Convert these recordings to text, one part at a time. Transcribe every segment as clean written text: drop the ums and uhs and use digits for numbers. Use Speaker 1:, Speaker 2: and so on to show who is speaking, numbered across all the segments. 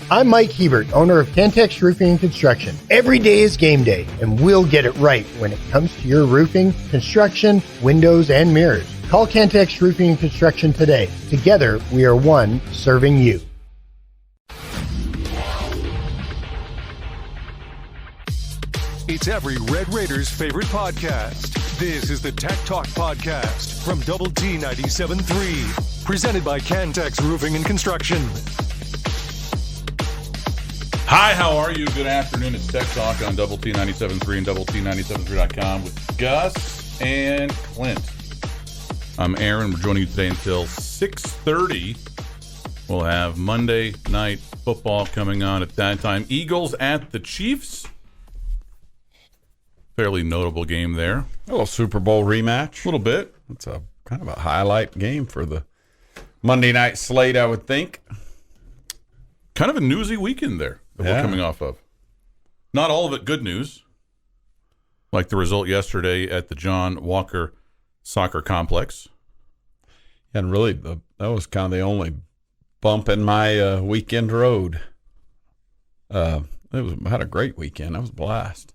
Speaker 1: I'm Mike Hebert, owner of Cantex Roofing and Construction. Every day is game day, and we'll get it right when it comes to your roofing, construction, windows, and mirrors. Call Cantex Roofing and Construction today. Together, we are one serving you.
Speaker 2: It's every Red Raiders favorite podcast. This is the Tech Talk Podcast from Double T 97.3, presented by Cantex Roofing and Construction.
Speaker 3: Hi, how are you? Good afternoon. It's Tech Talk on Double T 97.3 and Double T 97.3.com with Gus and Clint. I'm Aaron. We're joining you today until 6:30. We'll have Monday Night Football coming on at that time. Eagles at the Chiefs. Fairly notable game there.
Speaker 4: A little Super Bowl rematch.
Speaker 3: A little bit.
Speaker 4: It's a kind of a highlight game for the Monday night slate, I would think.
Speaker 3: Kind of a newsy weekend there that we're coming off of. Not all of it good news, like the result yesterday at the John Walker Soccer Complex.
Speaker 4: And really, that was kind of the only bump in my weekend road. I had a great weekend. That was a blast.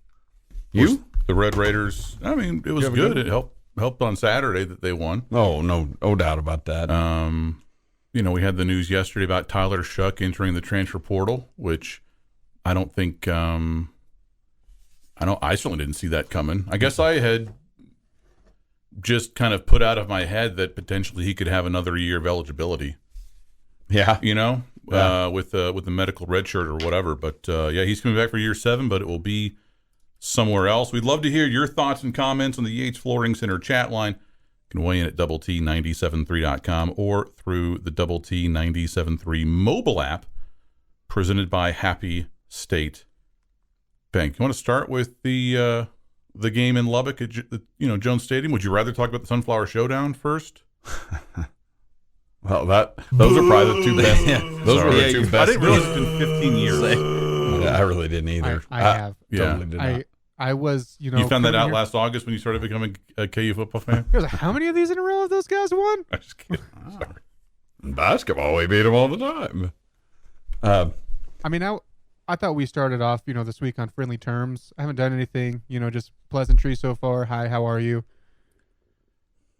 Speaker 4: You?
Speaker 3: The Red Raiders, I mean, it was good. It helped on Saturday that they won.
Speaker 4: Oh, no doubt about that.
Speaker 3: We had the news yesterday about Tyler Shough entering the transfer portal, which I don't think I certainly didn't see that coming. I guess I had just kind of put out of my head that potentially he could have another year of eligibility.
Speaker 4: Yeah.
Speaker 3: With the medical red shirt or whatever. But he's coming back for year 7, but it will be somewhere else. We'd love to hear your thoughts and comments on the Yates Flooring Center chat line. You can weigh in at Double T 97.3.com or through the Double T 97.3 mobile app presented by Happy State Bank. You want to start with the game in Lubbock at Jones Stadium? Would you rather talk about the Sunflower Showdown first?
Speaker 4: Well, those are probably the two best. Those were the two best.
Speaker 3: I didn't realize it's been 15 years.
Speaker 4: I really didn't either.
Speaker 5: I have.
Speaker 4: Totally did not.
Speaker 5: I was,
Speaker 3: You found that out last August when you started becoming a KU football fan?
Speaker 5: Like, how many of these in a row have those guys won?
Speaker 3: I'm just kidding. Sorry.
Speaker 4: In basketball, we beat them all the time.
Speaker 5: I thought we started off, this week on friendly terms. I haven't done anything, just pleasantry so far. Hi, how are you?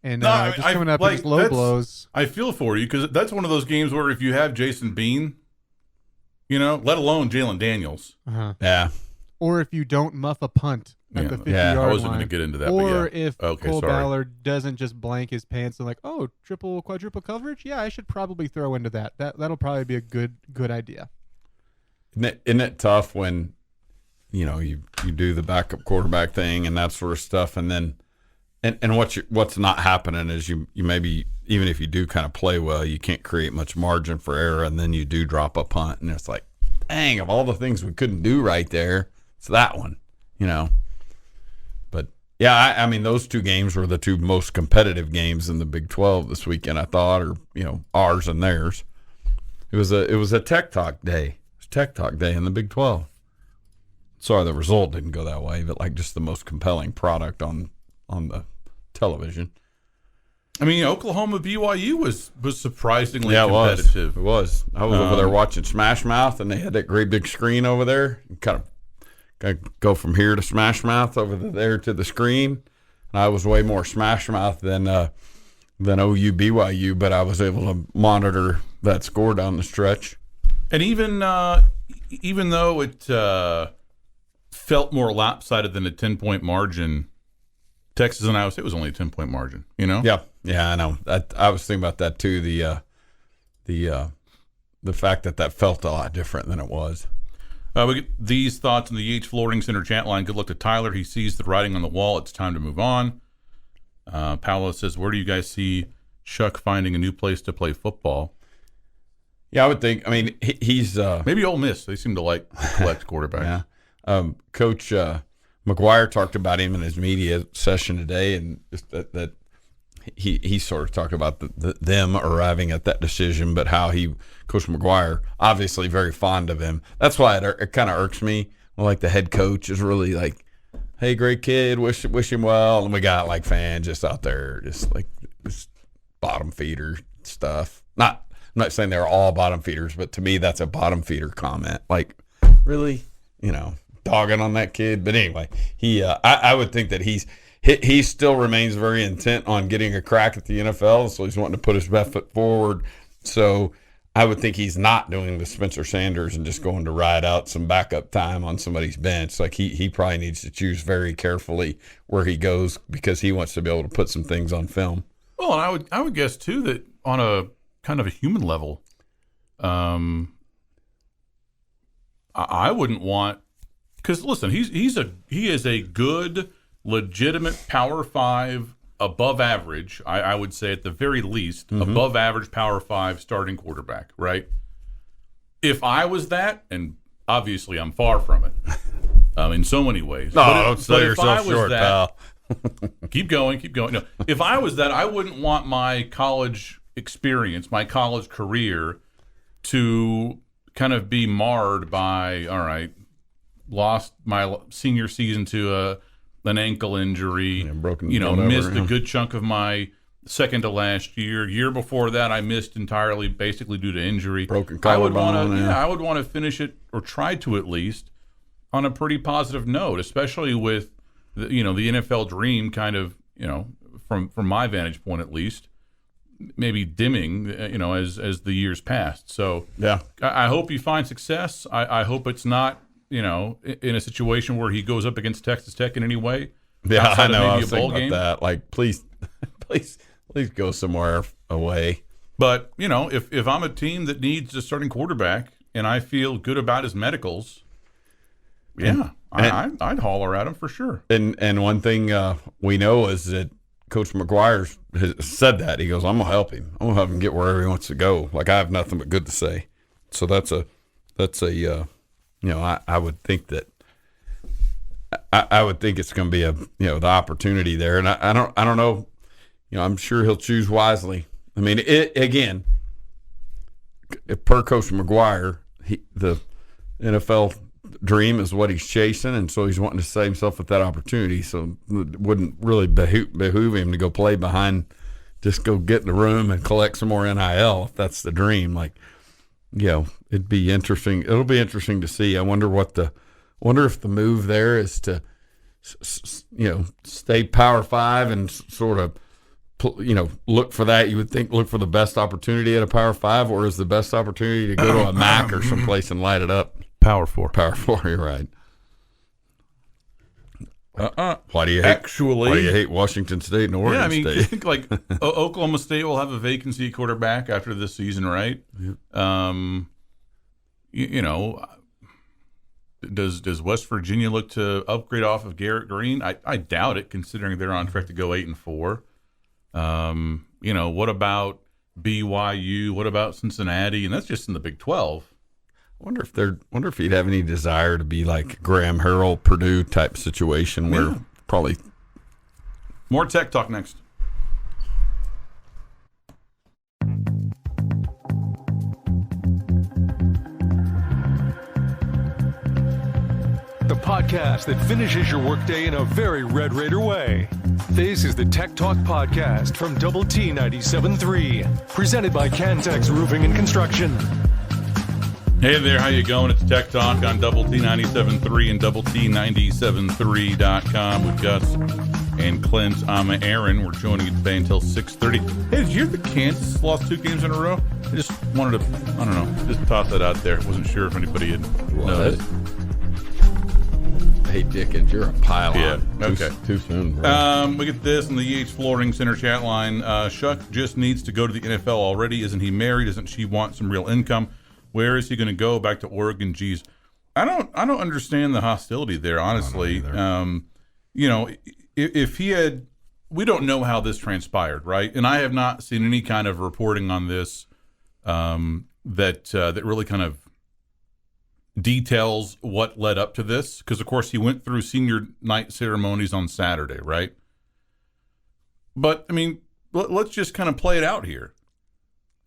Speaker 5: And just coming up with low blows.
Speaker 3: I feel for you because that's one of those games where if you have Jason Bean, let alone Jalen Daniels.
Speaker 5: Uh-huh.
Speaker 4: Yeah.
Speaker 5: Or if you don't muff a punt at the 50-yard line.
Speaker 3: I wasn't going to get into that.
Speaker 5: Or if Cole Ballard doesn't just blank his pants and triple, quadruple coverage, I should probably throw into that. That'll probably be a good idea.
Speaker 4: Isn't it tough when, you do the backup quarterback thing and that sort of stuff, and then and what's not happening is you maybe, even if you do kind of play well, you can't create much margin for error, and then you do drop a punt, and it's like, dang, of all the things we couldn't do right there, it's that one, But I mean, those two games were the two most competitive games in the Big 12 this weekend, I thought, or ours and theirs. It was a Tech Talk day. It was Tech Talk day in the Big 12. Sorry, the result didn't go that way, but just the most compelling product on the television.
Speaker 3: I mean, Oklahoma BYU was surprisingly competitive.
Speaker 4: It was. I was over there watching Smash Mouth, and they had that great big screen over there. You kind of go from here to Smash Mouth over there to the screen. And I was way more Smash Mouth than OU BYU, but I was able to monitor that score down the stretch.
Speaker 3: And even though it felt more lopsided than a 10-point margin, Texas and Iowa State was only a 10-point margin,
Speaker 4: Yeah, I know. I was thinking about that too. The fact that felt a lot different than it was.
Speaker 3: We get these thoughts in the Yates Flooring Center chat line. Good luck to Tyler. He sees the writing on the wall. It's time to move on. Paolo says, where do you guys see Shough finding a new place to play football?
Speaker 4: Yeah, I would think. I mean, he's
Speaker 3: maybe Ole Miss. They seem to collect quarterbacks.
Speaker 4: Yeah. Coach McGuire talked about him in his media session today, and just that he sort of talked about them arriving at that decision, but how Coach McGuire, obviously very fond of him. That's why it kind of irks me. The head coach is really hey, great kid, wish him well, and we got fans just out there just bottom feeder stuff. Not not saying they're all bottom feeders, but to me, that's a bottom feeder comment. Like, really, dogging on that kid. But anyway, I would think that he still remains very intent on getting a crack at the NFL, so he's wanting to put his best foot forward. So I would think he's not doing the Spencer Sanders and just going to ride out some backup time on somebody's bench. Like he probably needs to choose very carefully where he goes because he wants to be able to put some things on film.
Speaker 3: Well, and I would guess too that on a kind of a human level, I wouldn't want, because listen, he is a good, legitimate Power 5, above average, I would say at the very least, above average Power 5 starting quarterback, right? If I was that, and obviously I'm far from it, in so many ways.
Speaker 4: No, don't sell yourself short, pal.
Speaker 3: Keep going. No, if I was that, I wouldn't want my college experience, my college career, to kind of be marred by, all right, lost my senior season to an ankle injury, missed a good chunk of my second to last year. Year before that, I missed entirely, basically due to injury.
Speaker 4: Broken collarbone.
Speaker 3: I would want to finish it, or try to at least, on a pretty positive note, especially with the NFL dream kind of, from my vantage point at least, maybe dimming, as the years passed. So
Speaker 4: yeah,
Speaker 3: I hope you find success. I hope it's not, in a situation where he goes up against Texas Tech in any way.
Speaker 4: Yeah, I know. I was thinking about that. Like, please go somewhere away.
Speaker 3: But if I'm a team that needs a starting quarterback and I feel good about his medicals, I'd holler at him for sure.
Speaker 4: And one thing we know is that Coach McGuire has said that. He goes, I'm going to help him. I'm going to help him get wherever he wants to go. Like, I have nothing but good to say. So that's a I would think that I would think it's going to be the opportunity there. And I don't know, I'm sure he'll choose wisely. I mean, again, per Coach McGuire, the NFL dream is what he's chasing, and so he's wanting to set himself with that opportunity. So it wouldn't really behoove him to go play behind, just go get in the room and collect some more NIL if that's the dream. Like, it'd be interesting. It'll be interesting to see. I wonder if the move there is to, stay Power 5 and sort of, look for that. You would think look for the best opportunity at a Power 5, or is the best opportunity to go to a MAC or someplace and light it up?
Speaker 3: Power 4.
Speaker 4: Power 4, you're right. Why do you hate Washington State and Oregon State?
Speaker 3: I think like Oklahoma State will have a vacancy at quarterback after this season, right? Yep. Does West Virginia look to upgrade off of Garrett Green? I doubt it, considering they're on track to go 8-4. What about BYU? What about Cincinnati? And that's just in the Big 12.
Speaker 4: Wonder if he'd have any desire to be like Graham Harrell, Purdue type situation where probably.
Speaker 3: More tech talk next.
Speaker 2: The podcast that finishes your workday in a very Red Raider way. This is the Tech Talk Podcast from Double T 97.3, presented by Cantex Roofing and Construction.
Speaker 3: Hey there, how you going? It's Tech Talk on Double T 97.3 and Double T 97.3.com with Gus and Clint. I'm Aaron. We're joining you today until 6:30. Hey, did you hear that Kansas lost 2 games in a row? I just wanted to, just toss that out there. Wasn't sure if anybody had noticed.
Speaker 4: Hey, Dickens, you're a pile on.
Speaker 3: Yeah, okay.
Speaker 4: Too soon, bro.
Speaker 3: We get this in the EH Flooring Center chat line. Shough just needs to go to the NFL already. Isn't he married? Doesn't she want some real income? Where is he going to go? Back to Oregon? Geez, I don't understand the hostility there, honestly. If he had, we don't know how this transpired, right? And I have not seen any kind of reporting on this that really kind of details what led up to this. Because of course he went through senior night ceremonies on Saturday, right? But I mean, let's just kind of play it out here.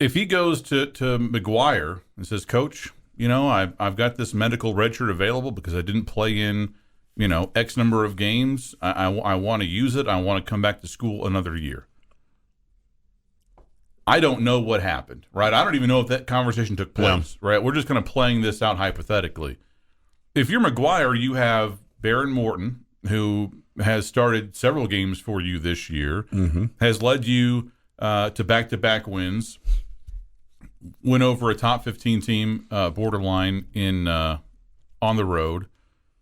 Speaker 3: If he goes to McGuire and says, Coach, I've got this medical redshirt available because I didn't play in, X number of games. I want to use it. I want to come back to school another year. I don't know what happened, right? I don't even know if that conversation took place, right? We're just kind of playing this out hypothetically. If you're McGuire, you have Baron Morton, who has started several games for you this year, has led you to back-to-back wins, went over a top 15 team borderline in on the road,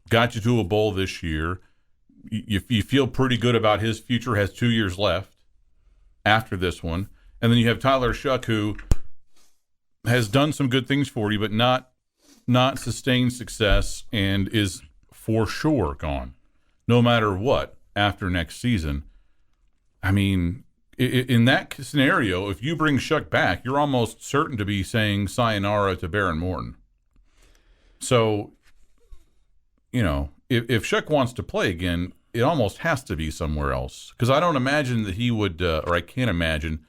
Speaker 3: got you to a bowl this year. You feel pretty good about his future, has 2 years left after this one. And then you have Tyler Shough, who has done some good things for you, but not sustained success, and is for sure gone, no matter what, after next season. I mean, in that scenario, if you bring Shough back, you're almost certain to be saying sayonara to Baron Morton. So, if Shough wants to play again, it almost has to be somewhere else. Because I don't imagine that he would, or I can't imagine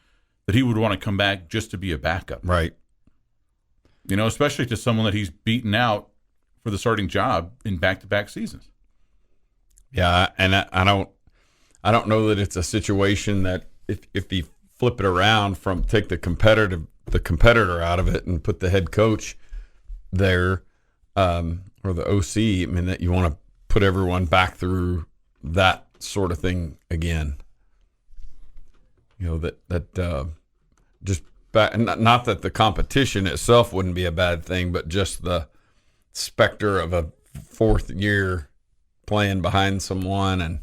Speaker 3: that he would want to come back just to be a backup.
Speaker 4: Right.
Speaker 3: Especially to someone that he's beaten out for the starting job in back-to-back seasons.
Speaker 4: Yeah, and I don't know that it's a situation that if you flip it around from take the competitor out of it and put the head coach there, or the OC, I mean, that you want to put everyone back through that sort of thing again. Just back, not that the competition itself wouldn't be a bad thing, but just the specter of a fourth year playing behind someone, and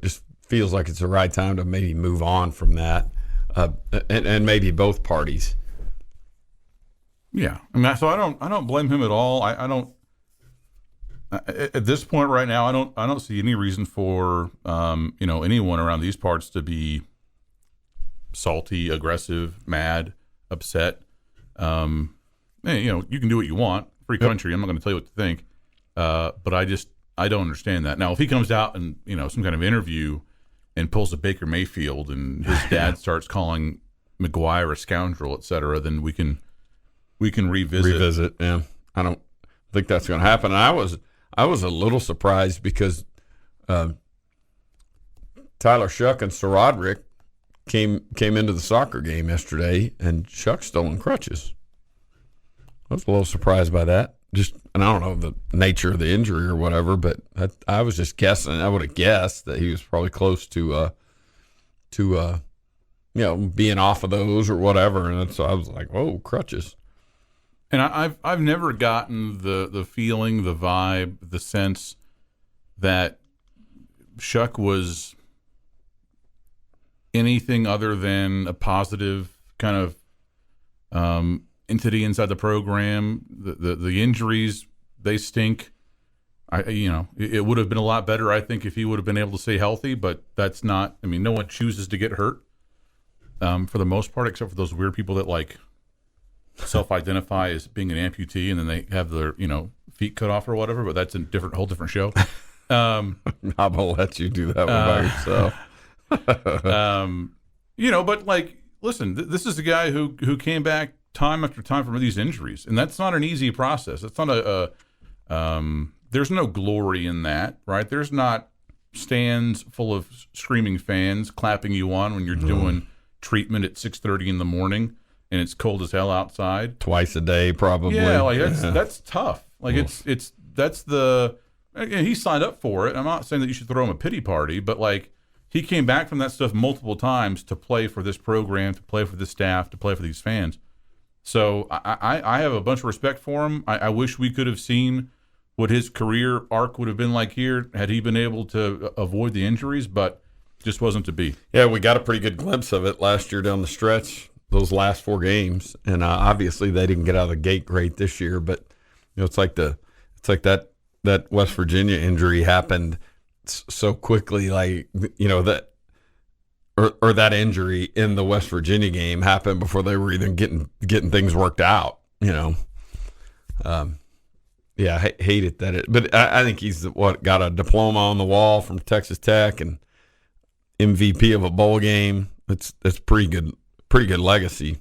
Speaker 4: just feels like it's the right time to maybe move on from that, and maybe both parties.
Speaker 3: Yeah, I mean, so I don't blame him at all. I don't. At this point right now, I don't see any reason for anyone around these parts to be salty, aggressive, mad, upset. You can do what you want. Free country. I'm not going to tell you what to think. But I don't understand that. Now, if he comes out and some kind of interview and pulls a Baker Mayfield and his dad starts calling McGuire a scoundrel, et cetera, then we can revisit.
Speaker 4: Yeah, I don't think that's going to happen. And I was a little surprised because Tyler Shough and Sir Roderick came into the soccer game yesterday, and Shuck's still in crutches. I was a little surprised by that. And I don't know the nature of the injury or whatever, but I was just guessing. I would have guessed that he was probably close to being off of those or whatever. And so I was like, whoa, crutches.
Speaker 3: And I've never gotten the feeling, the vibe, the sense that Shough was anything other than a positive kind of entity inside the program. The injuries, they stink. It would have been a lot better, I think, if he would have been able to stay healthy, but that's not. I mean, no one chooses to get hurt for the most part, except for those weird people that self-identify as being an amputee and then they have their feet cut off or whatever. But that's a whole different show.
Speaker 4: I'm gonna let you do that one by yourself.
Speaker 3: But listen, this is a guy who came back time after time from these injuries, and that's not an easy process. It's not there's no glory in that, right? There's not stands full of screaming fans clapping you on when you're doing treatment at 6:30 in the morning and it's cold as hell outside.
Speaker 4: Twice a day, probably.
Speaker 3: Yeah, that's tough. He signed up for it. I'm not saying that you should throw him a pity party, but he came back from that stuff multiple times to play for this program, to play for this staff, to play for these fans. So I have a bunch of respect for him. I wish we could have seen what his career arc would have been like here had he been able to avoid the injuries, but just wasn't to be.
Speaker 4: Yeah, we got a pretty good glimpse of it last year down the stretch, those last 4 games, and obviously they didn't get out of the gate great this year. But it's like that West Virginia injury happened so quickly, that that injury in the West Virginia game happened before they were even getting things worked out. Yeah, I hate it but I think he's got a diploma on the wall from Texas Tech and MVP of a bowl game. It's pretty good legacy.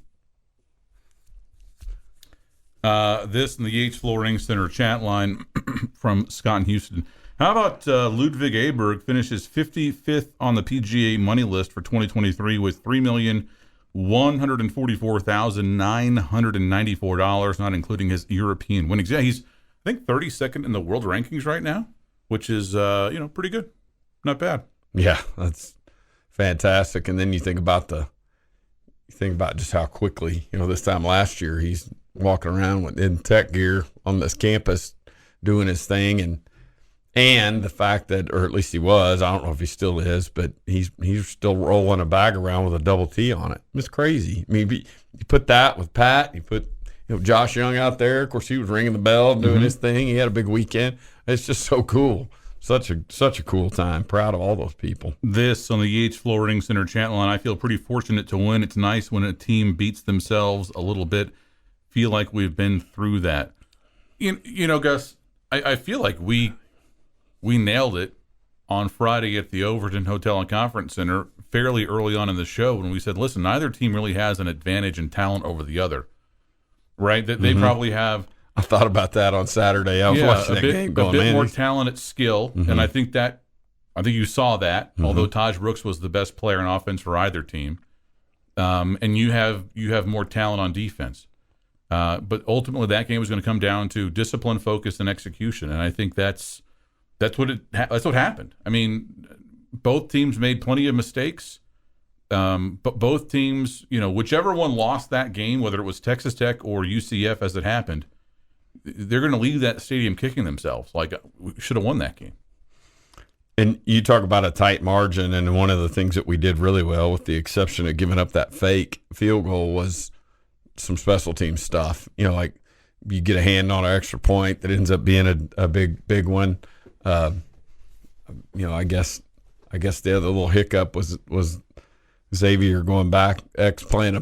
Speaker 3: This in the Yates Flooring Center chat line from Scott in Houston. How about Ludwig Aberg finishes 55th on the PGA money list for 2023 with $3,150,000 $144,994, not including his European winnings. Yeah, he's, I think, 32nd in the world rankings right now, which is, pretty good. Not bad.
Speaker 4: Yeah, that's fantastic. And then you think about just how quickly, this time last year, he's walking around in tech gear on this campus doing his thing. And the fact that, or at least he was, I don't know if he still is, but he's still rolling a bag around with a double T on it. It's crazy. I mean, you put that with Pat, you put Josh Young out there. Of course, he was ringing the bell, doing his thing. He had a big weekend. It's just so cool. Such a cool time. Proud of all those people.
Speaker 3: This on the Yates Flooring Center chat line. I feel pretty fortunate to win. It's nice when a team beats themselves a little bit. Feel like we've been through that. Gus, I feel like we nailed it on Friday at the Overton Hotel and Conference Center fairly early on in the show when we said, listen, neither team really has an advantage in talent over the other, right? That they probably have.
Speaker 4: I thought about that on Saturday. I was watching that game going,
Speaker 3: a bit more talent at skill, and I think you saw that, although Taj Brooks was the best player in offense for either team. And you have more talent on defense. But ultimately that game was going to come down to discipline, focus, and execution, and I think that's what happened. I mean, both teams made plenty of mistakes, but both teams, whichever one lost that game, whether it was Texas Tech or UCF as it happened, they're going to leave that stadium kicking themselves. Like, we should have won that game.
Speaker 4: And you talk about a tight margin, and one of the things that we did really well, with the exception of giving up that fake field goal, was some special team stuff. Like you get a hand on an extra point that ends up being a big one. I guess the other little hiccup was Xavier going back, catching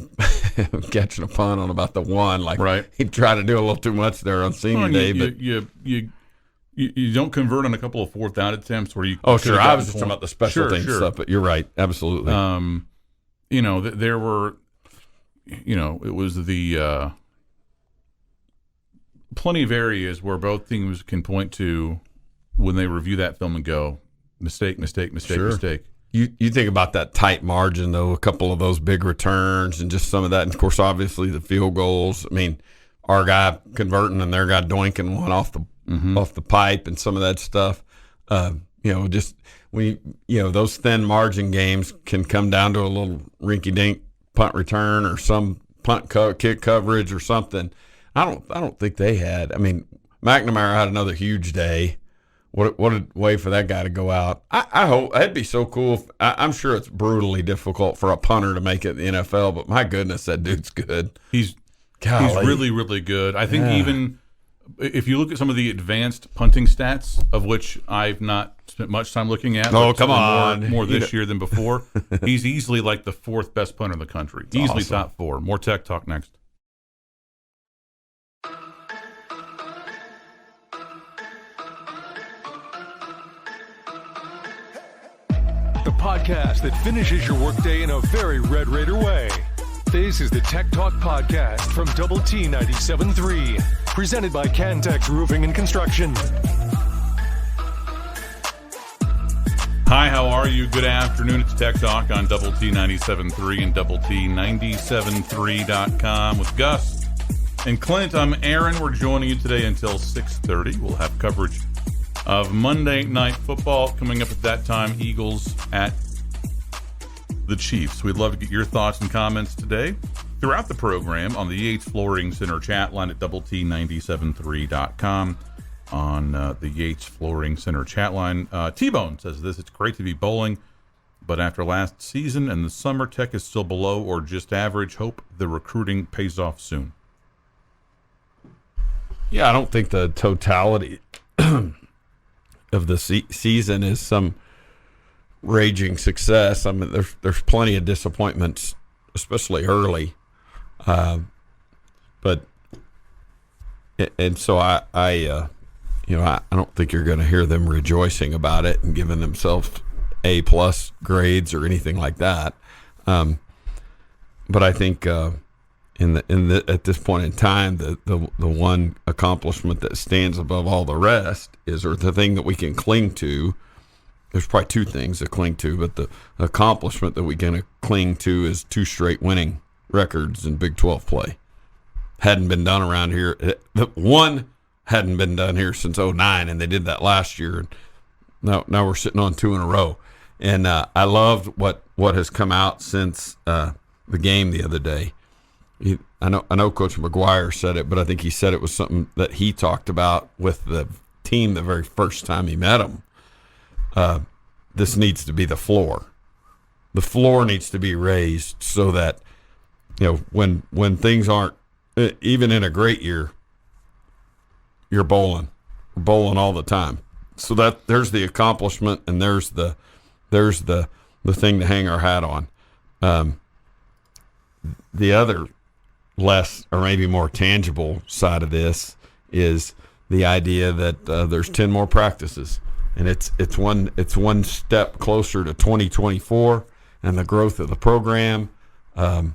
Speaker 4: a punt on about the one. Like,
Speaker 3: right.
Speaker 4: He tried to do a little too much there on senior day. But
Speaker 3: you don't convert on a couple of fourth down attempts where you.
Speaker 4: Oh, sure. I was just talking about the special teams stuff, but you're right, absolutely.
Speaker 3: There were, it was the plenty of areas where both teams can point to when they review that film and go, mistake.
Speaker 4: You think about that tight margin, though, a couple of those big returns and just some of that. And, of course, obviously the field goals. I mean, our guy converting and their guy doinking one off the pipe and some of that stuff. Just those thin margin games can come down to a little rinky-dink punt return or some punt kick coverage or something. I don't think they had. I mean, McNamara had another huge day. What a way for that guy to go out. I hope that'd be so cool. I'm sure it's brutally difficult for a punter to make it in the NFL, but my goodness, that dude's good.
Speaker 3: He's really, really good. I think even if you look at some of the advanced punting stats, of which I've not spent much time looking at.
Speaker 4: Oh, come on.
Speaker 3: More this year than before. He's easily like the fourth best punter in the country.
Speaker 4: That's
Speaker 3: easily
Speaker 4: awesome.
Speaker 3: Top 4. More Tech Talk next.
Speaker 2: The podcast that finishes your workday in a very Red Raider way. This is the Tech Talk Podcast from Double T 97.3, presented by Cantex Roofing and Construction.
Speaker 3: Hi, how are you? Good afternoon. It's Tech Talk on Double T 97.3 and Double T 97.3.com with Gus and Clint. I'm Aaron. We're joining you today until 6:30. We'll have coverage of Monday Night Football coming up at that time. Eagles at the Chiefs. We'd love to get your thoughts and comments today throughout the program on the Yates Flooring Center chat line at doublet97.3.com on the Yates Flooring Center chat line. T-Bone says this: it's great to be bowling, but after last season and the summer, Tech is still below or just average. Hope the recruiting pays off soon.
Speaker 4: Yeah, I don't think the totality of the season is some raging success. I mean, there's plenty of disappointments, especially early, but so I don't think you're going to hear them rejoicing about it and giving themselves A+ grades or anything like that. But I think at this point in time, the one accomplishment that stands above all the rest or the thing that we can cling to. There's probably two things to cling to, but the accomplishment that we can cling to is 2 straight winning records in Big 12 play. Hadn't been done around here. One hadn't been done here since 2009, and they did that last year. Now we're sitting on 2 in a row. And I loved what has come out since the game the other day. I know Coach McGuire said it, but I think he said it was something that he talked about with the team the very first time he met them. This needs to be the floor. The floor needs to be raised so that, when things aren't, even in a great year, you're bowling all the time. So that there's the accomplishment, and there's the thing to hang our hat on. The other less or maybe more tangible side of this is the idea that there's 10 more practices, and it's one step closer to 2024 and the growth of the program. And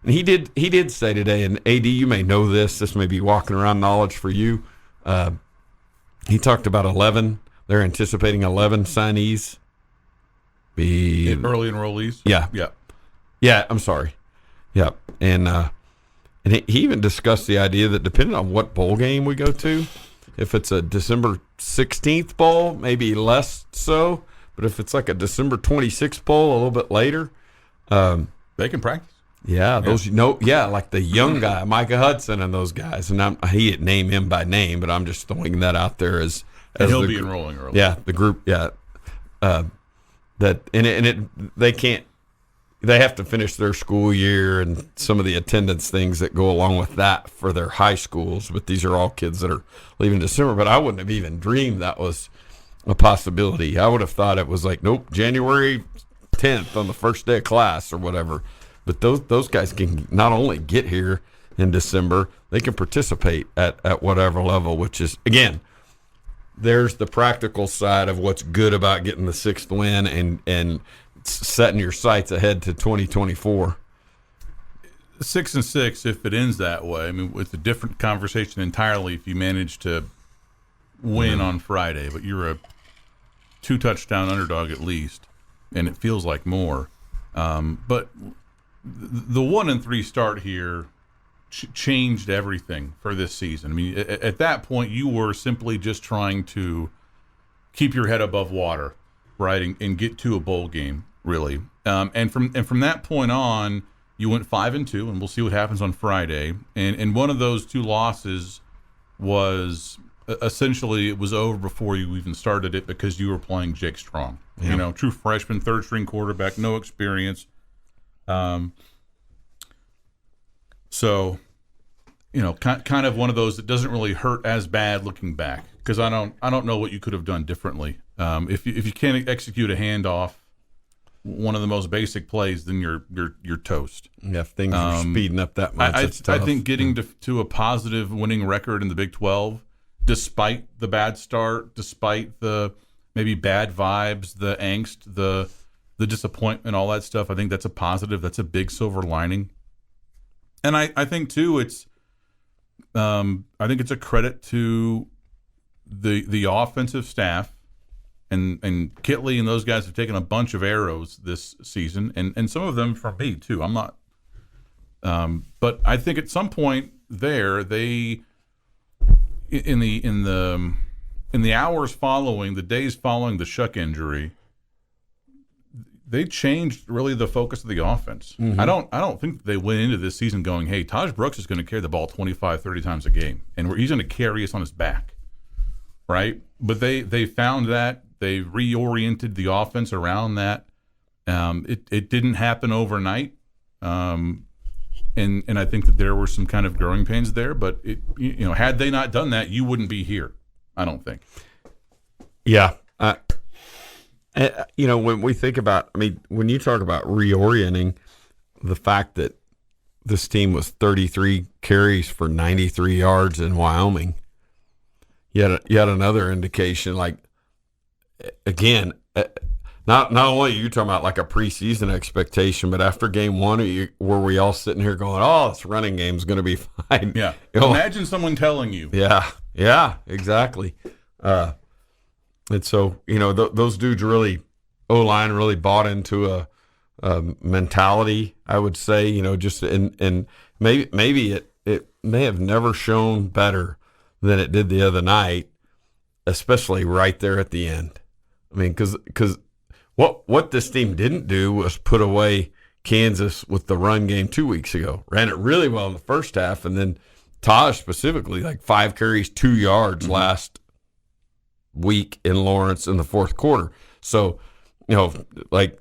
Speaker 4: he did say today, and AD, you may know this. This may be walking around knowledge for you. He talked about 11. They're anticipating 11 signees.
Speaker 3: Early enrollees.
Speaker 4: Yeah. I'm sorry. Yeah, and he even discussed the idea that depending on what bowl game we go to, if it's a December 16th bowl, maybe less so. But if it's like a December 26th bowl, a little bit later,
Speaker 3: they can practice.
Speaker 4: Yeah, like the young guy, Micah Hudson, and those guys. And he didn't name him by name, but I'm just throwing that out there as
Speaker 3: he'll be enrolling early.
Speaker 4: Yeah, the group. Yeah, they have to finish their school year and some of the attendance things that go along with that for their high schools. But these are all kids that are leaving December. But I wouldn't have even dreamed that was a possibility. I would have thought it was like, nope, January 10th on the first day of class or whatever. But those guys can not only get here in December, they can participate at whatever level, which is, again, there's the practical side of what's good about getting the 6th win and setting your sights ahead to 2024.
Speaker 3: 6-6, if it ends that way, I mean, it's a different conversation entirely if you manage to win on Friday, but you're a 2-touchdown underdog at least, and it feels like more. But the 1-3 start here changed everything for this season. I mean, at that point, you were simply just trying to keep your head above water, right, and get to a bowl game, really. And from that point on, you went 5-2, and we'll see what happens on Friday. And one of those 2 losses was essentially it was over before you even started it because you were playing Jake Strong. Yeah. True freshman, 3rd-string quarterback, no experience. So, kind of one of those that doesn't really hurt as bad looking back, because I don't know what you could have done differently. If you can't execute a handoff, one of the most basic plays, then you're toast.
Speaker 4: Yeah, if things are speeding up that much, it's tough.
Speaker 3: I think getting to a positive winning record in the Big 12, despite the bad start, despite the maybe bad vibes, the angst, the disappointment, all that stuff, I think that's a positive. That's a big silver lining. And I think too, it's a credit to the offensive staff, and Kitley and those guys have taken a bunch of arrows this season, and some of them from me too. I'm not, but I think at some point there, they in the hours following, the days following the Shough injury, they changed really the focus of the offense. Mm-hmm. I don't think they went into this season going, hey, Taj Brooks is going to carry the ball 25, 30 times a game, and he's going to carry us on his back, right? But they found that. They reoriented the offense around that. It didn't happen overnight, and I think that there were some kind of growing pains there. But had they not done that, you wouldn't be here. I don't think.
Speaker 4: Yeah. When we think about, when you talk about reorienting, the fact that this team was 33 carries for 93 yards in Wyoming, yet another indication, like, again, not only are you talking about like a preseason expectation, but after game 1, were we all sitting here going, oh, this running game's going to be fine.
Speaker 3: Yeah. Imagine someone telling you.
Speaker 4: Yeah, exactly. And so, those dudes really, O-line really bought into mentality, I would say, just and maybe it may have never shown better than it did the other night, especially right there at the end. I mean, because what this team didn't do was put away Kansas with the run game 2 weeks ago. Ran it really well in the first half, and then Taj specifically, like 5 carries, 2 yards last week in Lawrence in the fourth quarter. So, like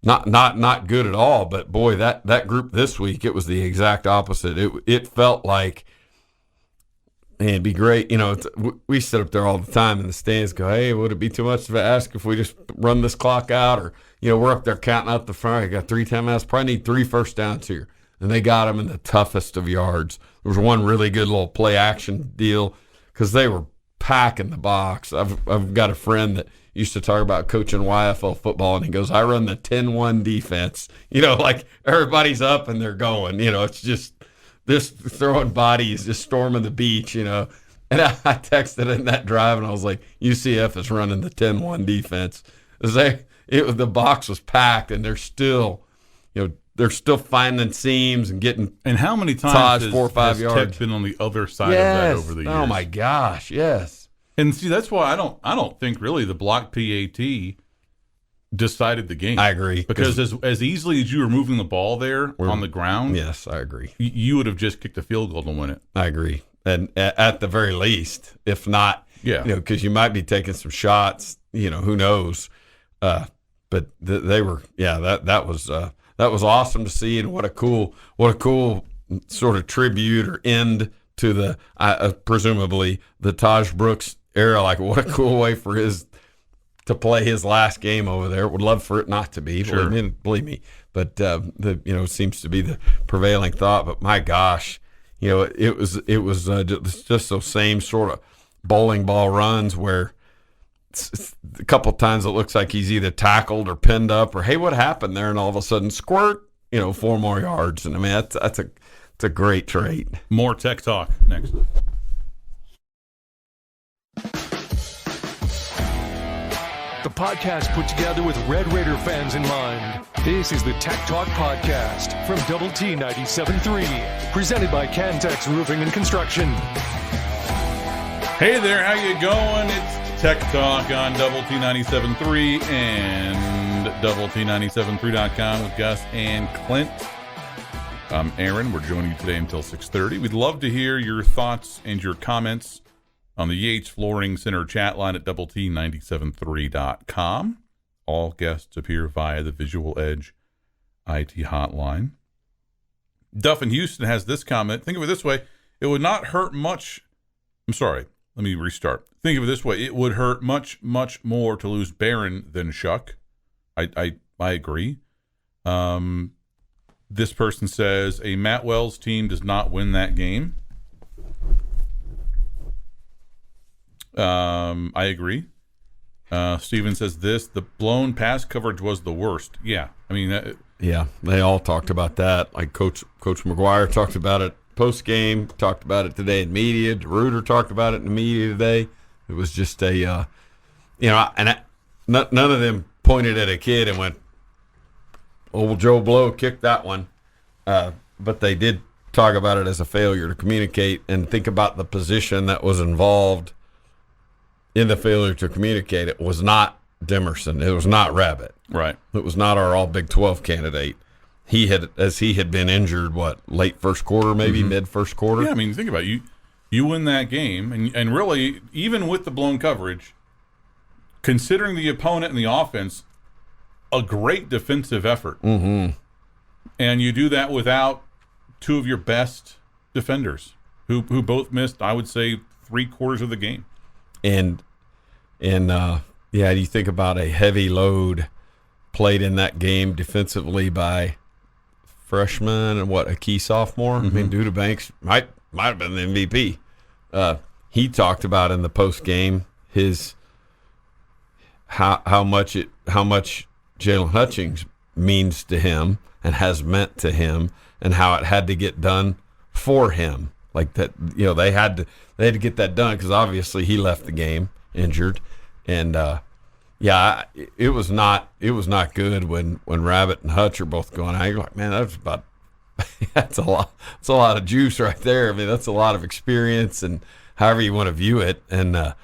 Speaker 4: not good at all. But boy, that group this week, it was the exact opposite. It felt like, man, it'd be great. We sit up there all the time in the stands, go, hey, would it be too much to ask if we just run this clock out? Or, we're up there counting out the front. I got 3 timeouts. Probably need 3 first downs here. And they got them in the toughest of yards. There was one really good little play action deal because they were packing the box. I've got a friend that used to talk about coaching YFL football, and he goes, I run the 10-1 defense. Like everybody's up and they're going. It's just this throwing bodies, just storming the beach, And I texted in that drive, and I was like, UCF is running the 10-1 defense. The box was packed, and they're still, they're still finding seams and getting.
Speaker 3: And how many times has
Speaker 4: 4 or 5 yards
Speaker 3: Tech been on the other side of that over the years?
Speaker 4: Oh my gosh, yes.
Speaker 3: And see, that's why I don't think really the block PAT decided the game.
Speaker 4: I agree,
Speaker 3: because as easily as you were moving the ball there on the ground,
Speaker 4: yes, I agree.
Speaker 3: You would have just kicked a field goal to win it.
Speaker 4: I agree, and at the very least, if not, because you might be taking some shots. Who knows? But they were, that was awesome to see, and what a cool sort of tribute or end to the presumably the Taj Brooks era. Like, what a cool way for to play his last game over there. Would love for it not to be,
Speaker 3: sure.
Speaker 4: Believe me. But seems to be the prevailing thought. But my gosh, it was just those same sort of bowling ball runs where a couple of times it looks like he's either tackled or pinned up or, hey, what happened there? And all of a sudden, squirt, 4 more yards. And I mean, that's a great trait.
Speaker 3: More Tech Talk next.
Speaker 2: The podcast put together with Red Raider fans in mind. This is the Tech Talk Podcast from Double T 97.3, presented by Cantex Roofing and Construction.
Speaker 3: Hey there, how you going? It's Tech Talk on Double T 97.3 and Double T973.com with Gus and Clint. I'm Aaron. We're joining you today until 6:30. We'd love to hear your thoughts and your comments on the Yates Flooring Center chat line at Double T973.com. All guests appear via the Visual Edge IT hotline. Duff in Houston has this comment. Think of it this way. It would not hurt much. I'm sorry. Let me restart. Think of it this way. It would hurt much, much more to lose Barron than Shough. I agree. This person says a Matt Wells team does not win that game. I agree. Steven says the blown pass coverage was the worst. Yeah. I mean,
Speaker 4: yeah, they all talked about that. Like Coach McGuire talked about it post game, talked about it today in media. DeRuiter talked about it in the media today. It was just none of them pointed at a kid and went, "Old Joe Blow kicked that one," but they did talk about it as a failure to communicate and think about the position that was involved in the failure to communicate. It was not Demerson. It was not Rabbit.
Speaker 3: Right.
Speaker 4: It was not our All Big 12 candidate. He had been injured, late first quarter, maybe mid first quarter.
Speaker 3: Yeah, I mean, think about it. You win that game, and really, even with the blown coverage, considering the opponent and the offense, a great defensive effort.
Speaker 4: Mm-hmm.
Speaker 3: And you do that without two of your best defenders, who both missed, I would say, 3/4 of the game.
Speaker 4: And you think about a heavy load played in that game defensively by freshman and a key sophomore.
Speaker 3: Mm-hmm.
Speaker 4: I mean, Duda Banks might have been the MVP. He talked about in the post game his how much Jalen Hutchings means to him and has meant to him, and how it had to get done for him. Like that, they had to get that done because obviously he left the game injured, and Yeah, it was not good when Rabbit and Hutch are both going out. You're like, man, that's a lot of juice right there. I mean, that's a lot of experience, and however you want to view it. And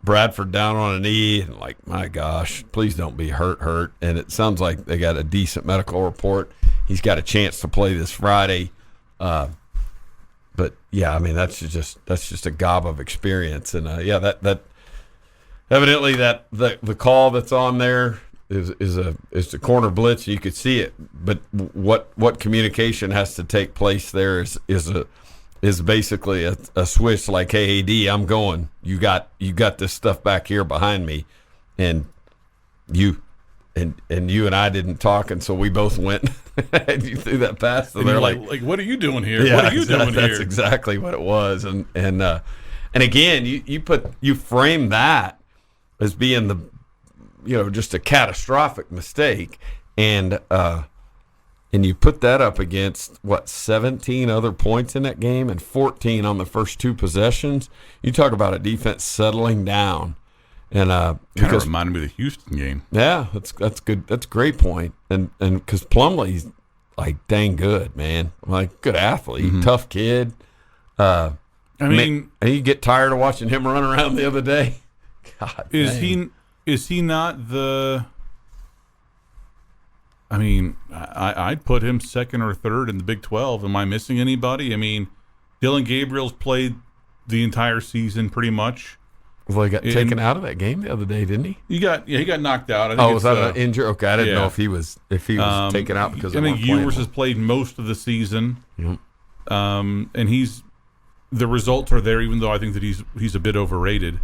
Speaker 4: Bradford down on a knee, and like, my gosh, please don't be hurt. And it sounds like they got a decent medical report. He's got a chance to play this Friday. But yeah, I mean, that's just a gob of experience. And that evidently that the call that's on there is the corner blitz. You could see it, but what communication has to take place there is basically a switch, like, hey, AD, I'm going. You got this stuff back here behind me, and you and I didn't talk, and so we both went. And you threw that pass, so they're like,
Speaker 3: what are you doing here?
Speaker 4: Yeah,
Speaker 3: what are you doing here?
Speaker 4: That's exactly what it was. And again, you frame that as being just a catastrophic mistake, and you put that up against 17 other points in that game and 14 on the first two possessions. You talk about a defense settling down, and
Speaker 3: kind of reminded me of the Houston game.
Speaker 4: Yeah, that's good. That's a great point. And because Plumlee's like dang good, man. Like, good athlete, tough kid. I mean, and you get tired of watching him run around the other day. God,
Speaker 3: is he not the? I mean, I'd put him second or third in the Big 12. Am I missing anybody? I mean, Dylan Gabriel's played the entire season pretty much.
Speaker 4: Well, he got taken out of that game the other day, didn't he?
Speaker 3: He got knocked out. I think
Speaker 4: was that an injury? Okay, I didn't know if he was taken out because
Speaker 3: I think Ewers has played most of the season.
Speaker 4: Yep.
Speaker 3: And the results are there, even though I think that he's a bit overrated.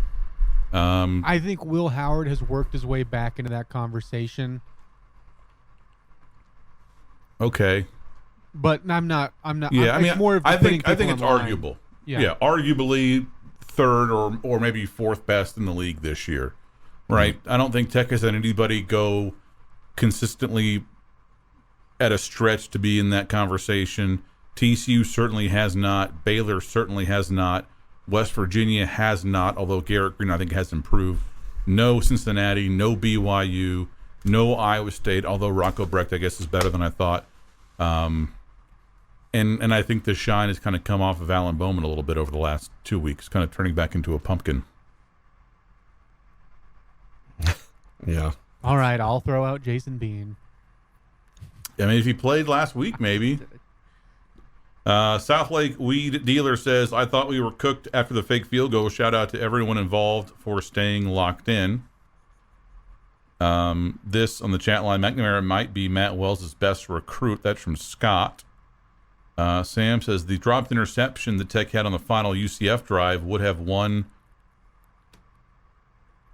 Speaker 5: I think Will Howard has worked his way back into that conversation.
Speaker 3: Okay,
Speaker 5: but I'm not.
Speaker 3: Yeah, I think it's arguable.
Speaker 5: Yeah,
Speaker 3: arguably third or maybe fourth best in the league this year, right? I don't think Tech has had anybody go consistently at a stretch to be in that conversation. TCU certainly has not. Baylor certainly has not. West Virginia has not, although Garrett Green, I think, has improved. No Cincinnati, no BYU, no Iowa State, although Rocco Brecht, I guess, is better than I thought. And I think the shine has kind of come off of Alan Bowman a little bit over the last 2 weeks, kind of turning back into a pumpkin.
Speaker 4: Yeah.
Speaker 5: All right, I'll throw out Jason Bean.
Speaker 3: I mean, if he played last week, maybe. South Lake Weed Dealer says, I thought we were cooked after the fake field goal. Shout out to everyone involved for staying locked in. This on the chat line, McNamara might be Matt Wells' best recruit. That's from Scott. Sam says, the dropped interception that Tech had on the final UCF drive would have won.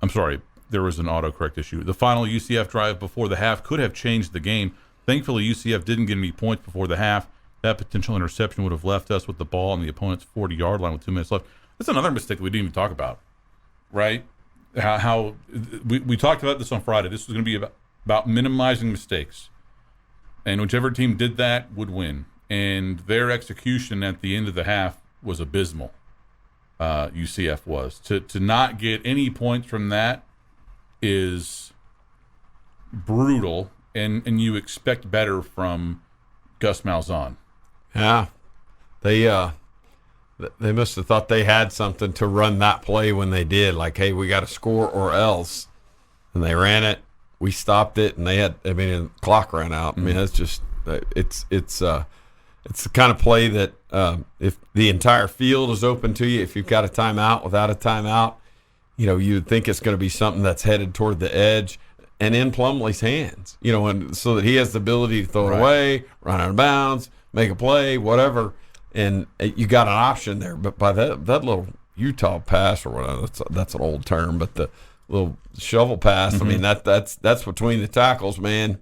Speaker 3: I'm sorry, there was an autocorrect issue. The final UCF drive before the half could have changed the game. Thankfully, UCF didn't get any points before the half. That potential interception would have left us with the ball on the opponent's 40-yard line with 2 minutes left. That's another mistake that we didn't even talk about, right? How we talked about this on Friday. This was going to be about minimizing mistakes. And whichever team did that would win. And their execution at the end of the half was abysmal. UCF was. To not get any points from that is brutal, and you expect better from Gus Malzahn.
Speaker 4: Yeah. They must have thought they had something to run that play when they did. Like, hey, we got to score or else. And they ran it. We stopped it, and the clock ran out. I mean, it's just it's the kind of play that if the entire field is open to you, if you've got a timeout, without a timeout, you'd think it's going to be something that's headed toward the edge and in Plumlee's hands, and so that he has the ability to throw it away, run out of bounds, make a play, whatever. And you got an option there. But by that little Utah pass, or whatever, that's an old term, but the little shovel pass, I mean, that's between the tackles, man.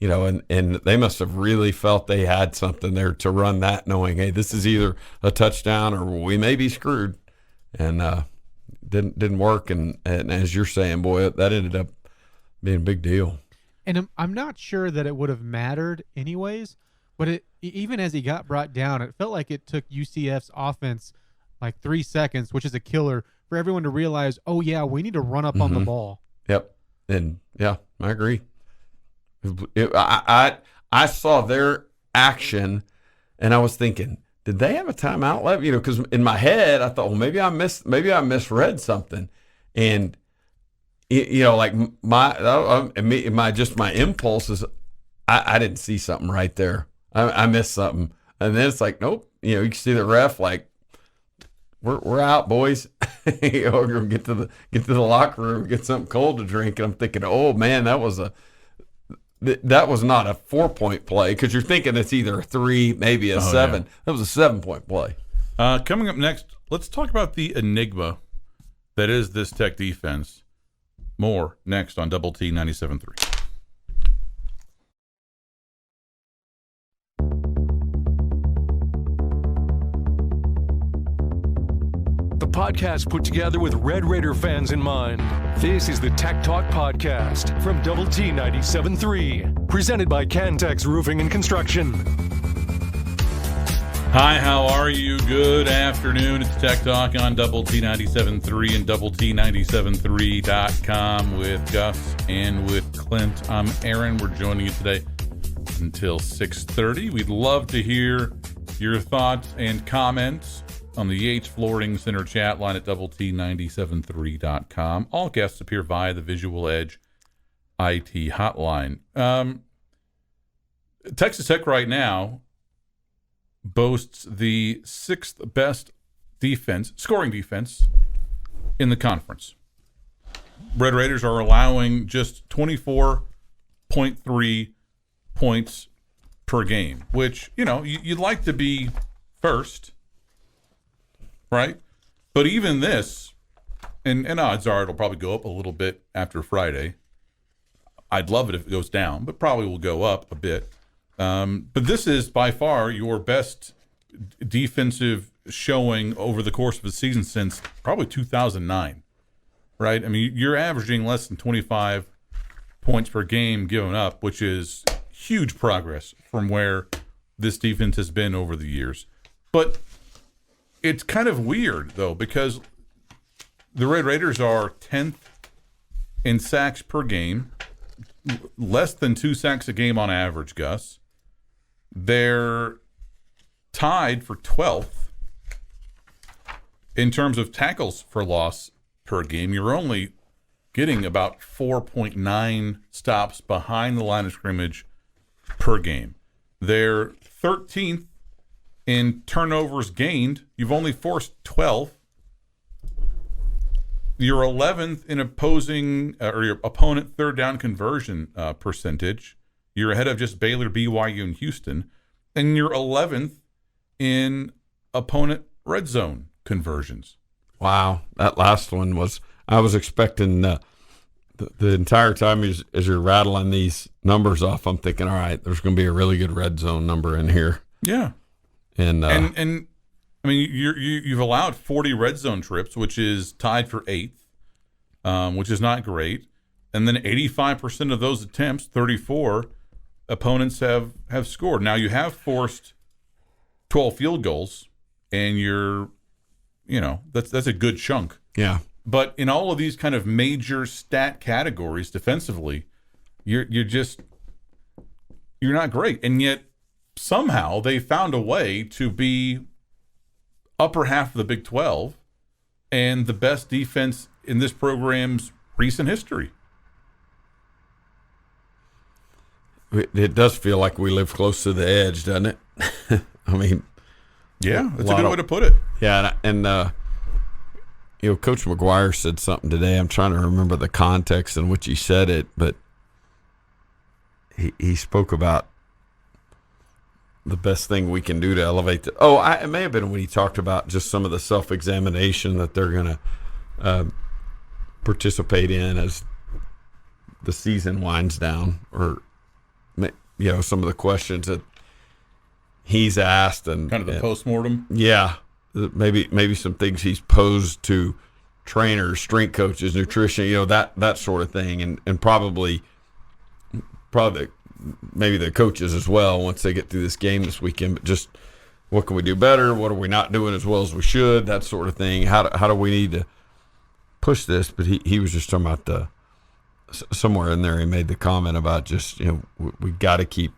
Speaker 4: And they must have really felt they had something there to run that, knowing, hey, this is either a touchdown or we may be screwed. And didn't work. And as you're saying, boy, that ended up being a big deal.
Speaker 5: And I'm not sure that it would have mattered anyways, but even as he got brought down, it felt like it took UCF's offense like 3 seconds, which is a killer, for everyone to realize, oh, yeah, we need to run up on the ball.
Speaker 4: Yep. And yeah, I agree. I saw their action, and I was thinking, did they have a timeout left? Because in my head I thought, well, maybe I misread something, and like my impulse is, I didn't see something right there. I missed something, and then it's like, nope. You can see the ref like, we're out, boys. Or get to the locker room, get something cold to drink. And I'm thinking, oh man, that was not a 4-point play, because you're thinking it's either a 3, maybe a 7. Yeah. That was a 7-point play.
Speaker 3: Coming up next, let's talk about the enigma that is this Tech defense. More next on Double T 97.3.
Speaker 2: Podcast put together with Red Raider fans in mind. This is the Tech Talk Podcast from Double T 97.3, presented by Cantex Roofing and Construction.
Speaker 3: Hi, how are you? Good afternoon. It's Tech Talk on Double T 97.3 and Double T 97.3.com with Gus and with Clint. I'm Aaron. We're joining you today until 6:30. We'd love to hear your thoughts and comments on the Yates Flooring Center chat line at doublet97.3.com. All guests appear via the Visual Edge IT hotline. Texas Tech right now boasts the 6th best scoring defense in the conference. Red Raiders are allowing just 24.3 points per game, which, you'd like to be first, right? But even this, and odds are it'll probably go up a little bit after Friday. I'd love it if it goes down, but probably will go up a bit. But this is by far your best defensive showing over the course of the season since probably 2009, right? I mean, you're averaging less than 25 points per game given up, which is huge progress from where this defense has been over the years. But it's kind of weird, though, because the Red Raiders are 10th in sacks per game, less than 2 sacks a game on average, Gus. They're tied for 12th in terms of tackles for loss per game. You're only getting about 4.9 stops behind the line of scrimmage per game. They're 13th in turnovers gained. You've only forced 12. You're 11th in opposing or your opponent third down conversion percentage. You're ahead of just Baylor, BYU, and Houston. And you're 11th in opponent red zone conversions.
Speaker 4: Wow. That last one was, I was expecting the entire time as you're rattling these numbers off, I'm thinking, all right, there's going to be a really good red zone number in here.
Speaker 3: Yeah. And I mean, you've allowed 40 red zone trips, which is tied for 8th, which is not great. And then 85% of those attempts, 34 opponents have scored. Now you have forced 12 field goals, and that's a good chunk.
Speaker 4: Yeah.
Speaker 3: But in all of these kind of major stat categories defensively, you're not great, and yet somehow they found a way to be upper half of the Big 12 and the best defense in this program's recent history.
Speaker 4: It does feel like we live close to the edge, doesn't it? I mean,
Speaker 3: yeah, that's a good way to put it.
Speaker 4: Yeah, and Coach McGuire said something today. I'm trying to remember the context in which he said it, but he spoke about the best thing we can do to elevate it may have been when he talked about just some of the self-examination that they're going to participate in as the season winds down, or some of the questions that he's asked, and
Speaker 3: kind of the postmortem.
Speaker 4: Yeah, maybe some things he's posed to trainers, strength coaches, nutrition, that sort of thing, and probably maybe the coaches as well once they get through this game this weekend. But just what can we do better? What are we not doing as well as we should? That sort of thing. How do we need to push this? But he was just talking about somewhere in there he made the comment about just, we got to keep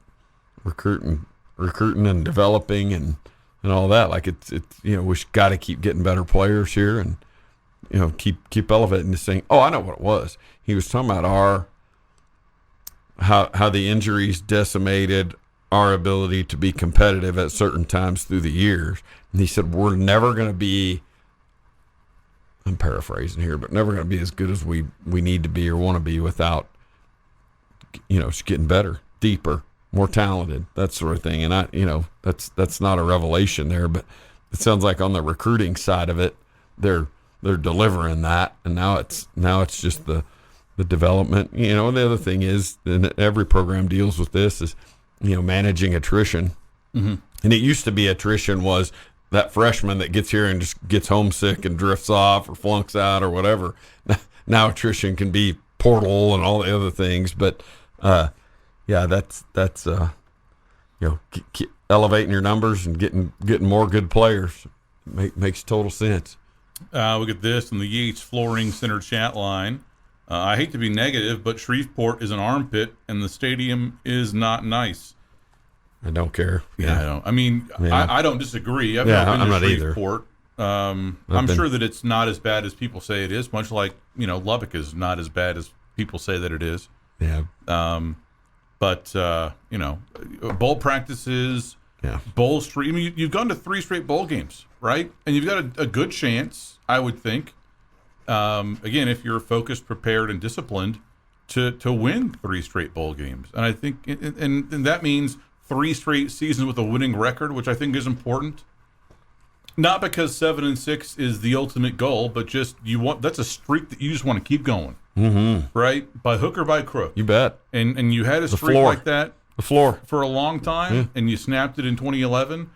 Speaker 4: recruiting and developing and all that. Like it's we got to keep getting better players here and keep elevating this thing. Oh, I know what it was. He was talking about how the injuries decimated our ability to be competitive at certain times through the years. And he said we're never going to be, I'm paraphrasing here, but never going to be as good as we need to be or want to be without just getting better, deeper, more talented, that sort of thing. And that's not a revelation there, but it sounds like on the recruiting side of it, they're delivering that, and now it's just the development. And the other thing is, and every program deals with this, is managing attrition. Mm-hmm. And it used to be attrition was that freshman that gets here and just gets homesick and drifts off or flunks out or whatever. Now attrition can be portal and all the other things, but that's elevating your numbers and getting more good players makes total sense.
Speaker 3: We get this in the Yates Flooring Center chat line. I hate to be negative, but Shreveport is an armpit, and the stadium is not nice.
Speaker 4: I don't care.
Speaker 3: Yeah, I don't. I mean, yeah. I don't disagree. I've never been to Shreveport. I'm sure that it's not as bad as people say it is, much like, Lubbock is not as bad as people say that it is.
Speaker 4: Yeah.
Speaker 3: But bowl practices, bowl street. I mean, you've gone to 3 straight bowl games, right? And you've got a good chance, I would think, again, if you're focused, prepared, and disciplined, to win 3 straight bowl games. And I think, and that means 3 straight seasons with a winning record, which I think is important. Not because 7-6 is the ultimate goal, but just that's a streak that you just want to keep going.
Speaker 4: Mm-hmm.
Speaker 3: Right? By hook or by crook.
Speaker 4: You bet.
Speaker 3: And you had a streak like that
Speaker 4: for
Speaker 3: a long time, and you snapped it in 2011,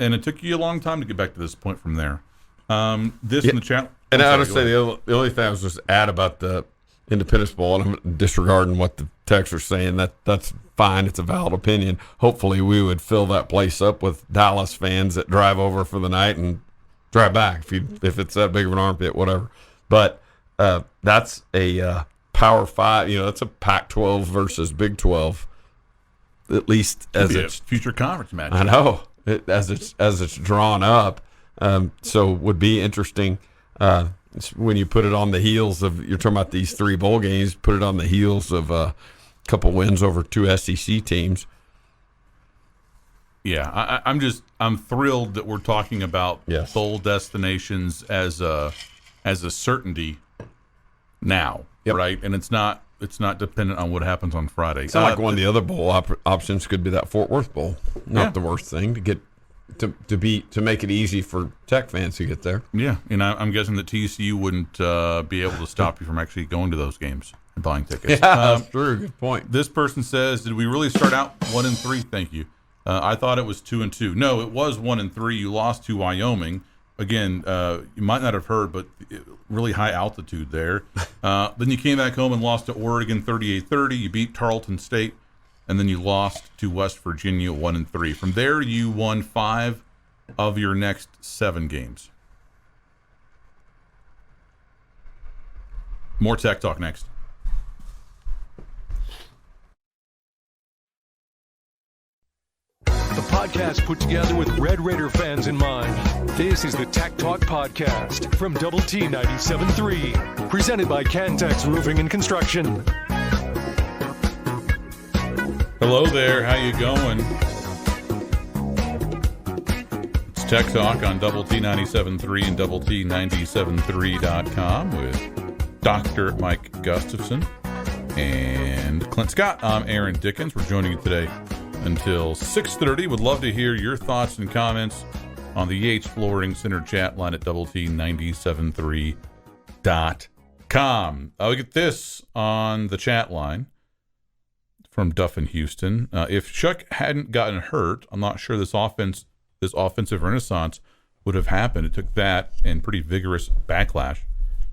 Speaker 3: and it took you a long time to get back to this point from there. In the chat.
Speaker 4: And I would say the only thing I was just add about the Independence Bowl, and I'm disregarding what the texts are saying, that's fine. It's a valid opinion. Hopefully we would fill that place up with Dallas fans that drive over for the night and drive back if it's that big of an armpit, whatever. But that's a Power 5, that's a Pac-12 versus Big 12, at least as it's
Speaker 3: future conference match.
Speaker 4: I know, as it's drawn up. So would be interesting when you put it on the heels of, you're talking about these 3 bowl games, put it on the heels of a couple wins over 2 SEC teams.
Speaker 3: Yeah, I'm thrilled that we're talking about bowl destinations as a certainty now, right? And it's not dependent on what happens on Friday.
Speaker 4: It's not like one of the other bowl options could be that Fort Worth Bowl. Not the worst thing to get to make it easy for Tech fans to get there. Yeah,
Speaker 3: and I'm guessing that TCU wouldn't be able to stop you from actually going to those games and buying tickets.
Speaker 4: Yeah, that's true. Good point.
Speaker 3: This person says, "Did we really start out 1-3?" Thank you. I thought it was 2-2. No, it was 1-3. You lost to Wyoming. Again, you might not have heard, but really high altitude there. Then you came back home and lost to Oregon 38-30. You beat Tarleton State, and then you lost to West Virginia 1-3. From there, you won 5 of your next 7 games. More Tech Talk next.
Speaker 2: The podcast put together with Red Raider fans in mind. This is the Tech Talk Podcast from Double T 97.3, presented by Cantex Roofing and Construction.
Speaker 3: Hello there, how you going? It's Tech Talk on Double T 97.3 and Double T 97.3.com with Dr. Mike Gustafson and Clint Scott. I'm Aaron Dickens. We're joining you today until 6:30. Would love to hear your thoughts and comments on the Yates Flooring Center chat line at Double T 97.3.com. I'll get this on the chat line from Duff in Houston. If Shough hadn't gotten hurt, I'm not sure this offensive renaissance would have happened. It took that and pretty vigorous backlash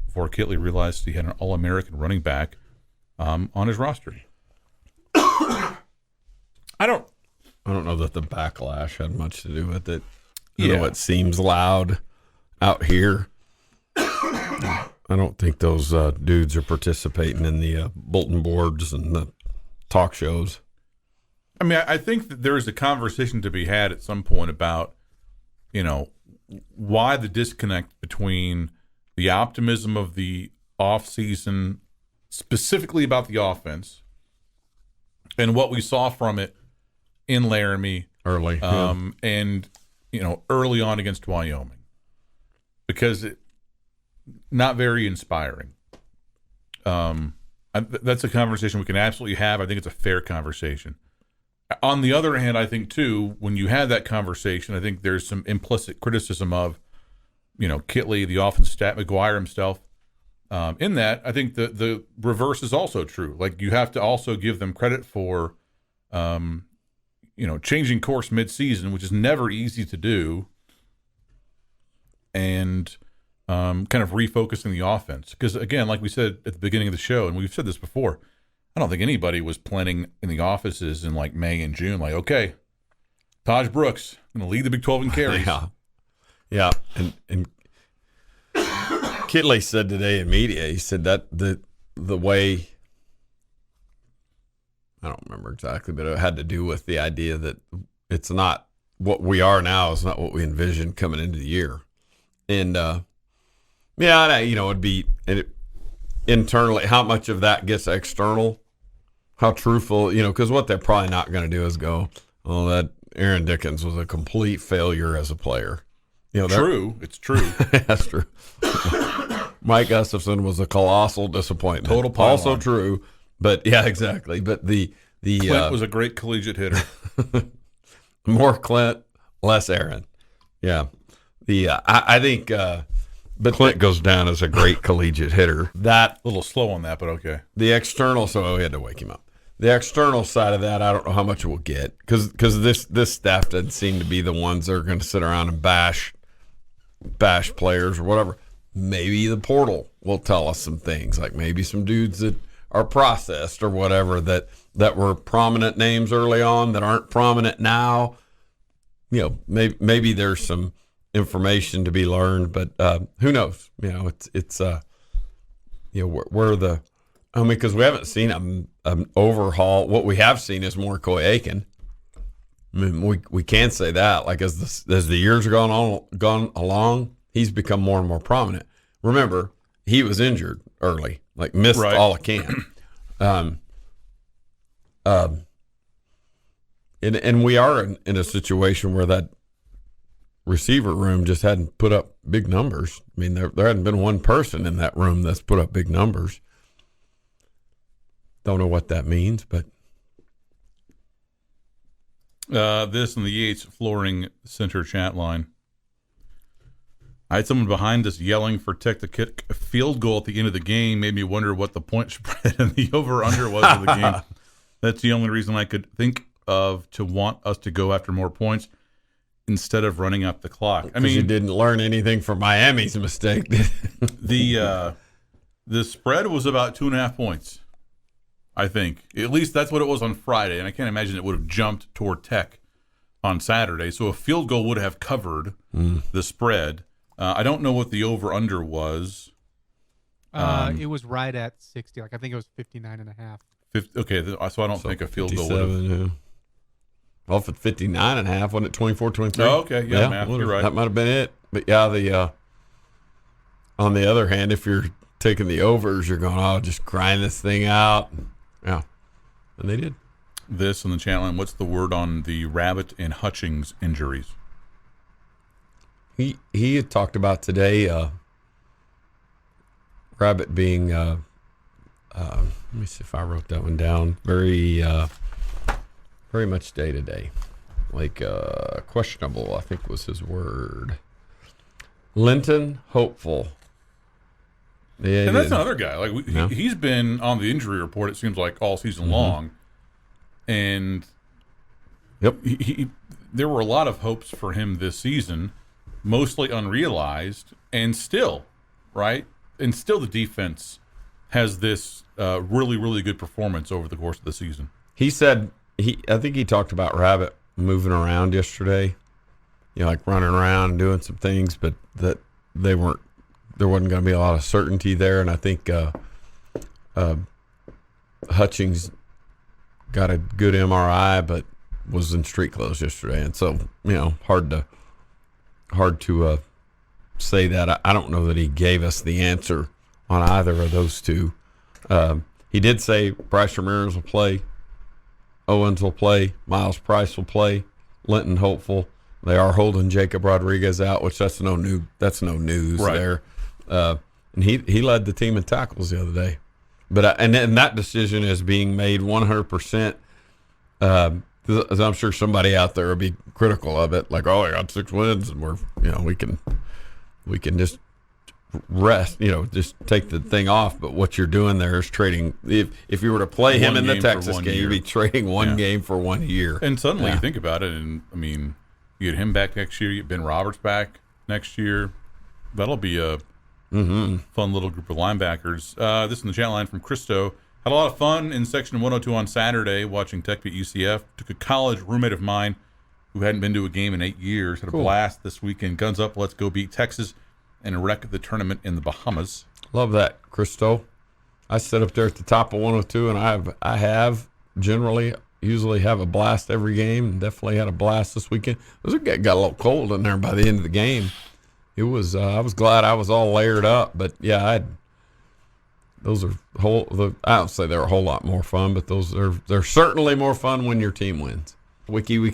Speaker 3: before Kitley realized he had an All-American running back on his roster.
Speaker 4: I don't know that the backlash had much to do with it. You know, it seems loud out here. I don't think those dudes are participating in the bulletin boards and the talk shows.
Speaker 3: I mean, I think that there is a conversation to be had at some point about, why the disconnect between the optimism of the offseason, specifically about the offense, and what we saw from it in Laramie
Speaker 4: early,
Speaker 3: and early on against Wyoming, because not very inspiring. That's a conversation we can absolutely have. I think it's a fair conversation. On the other hand, I think too, when you have that conversation, I think there's some implicit criticism of, Kitley, the offense stat, McGuire himself. In that, I think the reverse is also true. Like, you have to also give them credit for, changing course midseason, which is never easy to do, and kind of refocusing the offense. Because, again, like we said at the beginning of the show, and we've said this before, I don't think anybody was planning in the offices in like May and June, like, okay, Taj Brooks going to lead the Big 12 in carries.
Speaker 4: Yeah. And Kitley said today in media, he said that the way, I don't remember exactly, but it had to do with the idea that it's not what we are now is not what we envisioned coming into the year. And, it'd be internally, how much of that gets external, how truthful, because what they're probably not going to do is go, oh, that Aaron Dickens was a complete failure as a player.
Speaker 3: True. It's true.
Speaker 4: That's true. Mike Gustafson was a colossal disappointment.
Speaker 3: Total pylon.
Speaker 4: Also true. But yeah, exactly. But the
Speaker 3: Clint was a great collegiate hitter.
Speaker 4: More Clint, less Aaron. Yeah. I think but Clint goes down as a great collegiate hitter. That
Speaker 3: a little slow on that, but okay.
Speaker 4: The external, so we had to wake him up. The external side of that, I don't know how much it will get because this staff doesn't seem to be the ones that are going to sit around and bash players or whatever. Maybe the portal will tell us some things, like maybe some dudes that are processed or whatever that were prominent names early on that aren't prominent now. Maybe there's some information to be learned, but who knows? It's where the. Because we haven't seen an overhaul. What we have seen is more Coy Aiken. I mean, we can say that. Like as the years are gone along, he's become more and more prominent. Remember, he was injured early, like missed all of camp. And we are in a situation where that receiver room just hadn't put up big numbers. I mean, there hadn't been one person in that room that's put up big numbers. Don't know what that means, but
Speaker 3: this in the Yates Flooring Center chat line. I had someone behind us yelling for Tech to kick a field goal at the end of the game. Made me wonder what the point spread and the over-under was of the game. That's the only reason I could think of to want us to go after more points instead of running up the clock. I mean,
Speaker 4: you didn't learn anything from Miami's mistake.
Speaker 3: The spread was about 2.5 points. I think. At least that's what it was on Friday, and I can't imagine it would have jumped toward Tech on Saturday. So a field goal would have covered the spread. I don't know what the over-under was.
Speaker 5: It was right at 60. Like I think it was 59.5.
Speaker 3: Okay, so I don't think a field goal would have.
Speaker 4: Yeah. Well, if it's 59.5, wasn't it 24-23?
Speaker 3: Oh, okay, yeah, math, you're right.
Speaker 4: That might have been it. But yeah, on the other hand, if you're taking the overs, you're going, just grind this thing out. Yeah, and they did.
Speaker 3: This in the chat line, what's the word on the Rabbit and Hutchings injuries?
Speaker 4: He had talked about today Rabbit being, let me see if I wrote that one down, very much day-to-day. Like questionable, I think was his word. Linton, hopeful. Yeah,
Speaker 3: and that's another guy. Like he's been on the injury report. It seems like all season long, and
Speaker 4: yep,
Speaker 3: there were a lot of hopes for him this season, mostly unrealized, and still, the defense has this really, really good performance over the course of the season.
Speaker 4: He said I think he talked about Rabbit moving around yesterday, like running around and doing some things, but that they weren't there wasn't going to be a lot of certainty there, and I think Hutchings got a good MRI, but was in street clothes yesterday, and so hard to say that. I don't know that he gave us the answer on either of those two. He did say Bryce Ramirez will play, Owens will play, Miles Price will play, Linton hopeful. They are holding Jacob Rodriguez out, which that's no news right there. And he led the team in tackles the other day. But and that decision is being made 100%. As I'm sure somebody out there will be critical of it, like, oh, I got 6 wins, and we can just rest, just take the thing off. But what you're doing there is trading. If you were to play him in the Texas game, you'd be trading one game for 1 year.
Speaker 3: And suddenly you think about it, and I mean, you get him back next year, you get Ben Roberts back next year. That'll be a fun little group of linebackers. This is in the chat line from Christo. Had a lot of fun in Section 102 on Saturday watching Tech beat UCF. Took a college roommate of mine who hadn't been to a game in 8 years. Had a blast this weekend. Guns up, let's go beat Texas and wreck the tournament in the Bahamas.
Speaker 4: Love that, Christo. I sit up there at the top of 102, and I have usually have a blast every game, and definitely had a blast this weekend. It got a little cold in there by the end of the game. It was. I was glad I was all layered up, but yeah, those are I don't say they're a whole lot more fun, but they're certainly more fun when your team wins. Wiki. You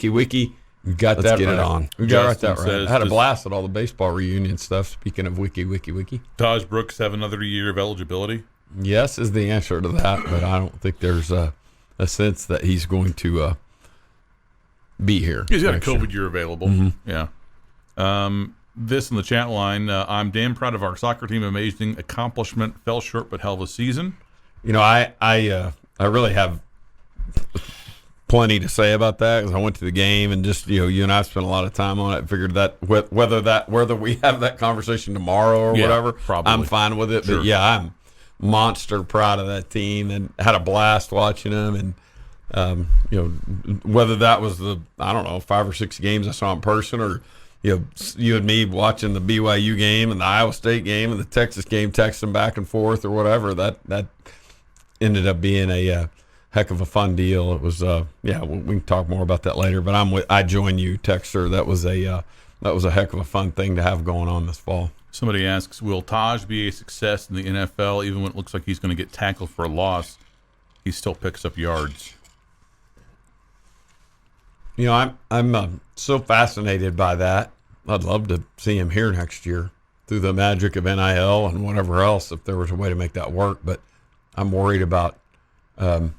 Speaker 4: got
Speaker 3: Let's
Speaker 4: that
Speaker 3: get
Speaker 4: right.
Speaker 3: it on.
Speaker 4: We got that right. I had a blast at all the baseball reunion stuff. Speaking of wiki.
Speaker 3: Taj Brooks have another year of eligibility?
Speaker 4: Yes is the answer to that, but I don't think there's a sense that he's going to be here.
Speaker 3: He's got a COVID year available. Mm-hmm. Yeah. This in the chat line, I'm damn proud of our soccer team. Amazing accomplishment. Fell short, but hell of a season.
Speaker 4: I really have plenty to say about that because I went to the game and just you and I spent a lot of time on it. I figured that whether we have that conversation tomorrow or whatever, probably. I'm fine with it. Sure. But yeah, I'm monster proud of that team and had a blast watching them. And whether that was the 5 or 6 games I saw in person or you and me watching the BYU game and the Iowa State game and the Texas game, texting back and forth or whatever, that ended up being a heck of a fun deal. It was we can talk more about that later, but I join you, Texter. That was a heck of a fun thing to have going on this fall.
Speaker 3: Somebody asks, will Taj be a success in the NFL even when it looks like he's going to get tackled for a loss? He still picks up yards.
Speaker 4: I'm so fascinated by that. I'd love to see him here next year through the magic of NIL and whatever else, if there was a way to make that work. But I'm worried about the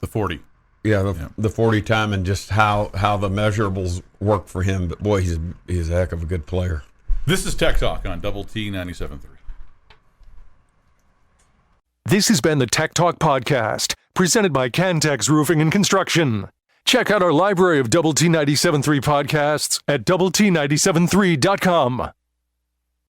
Speaker 3: 40.
Speaker 4: Yeah, the 40 time and just how the measurables work for him. But boy, he's a heck of a good player.
Speaker 3: This is Tech Talk on Double T 97.3.
Speaker 2: This has been the Tech Talk Podcast, presented by Cantex Roofing and Construction. Check out our library of Double T 97.3 podcasts at doublet97.3.com.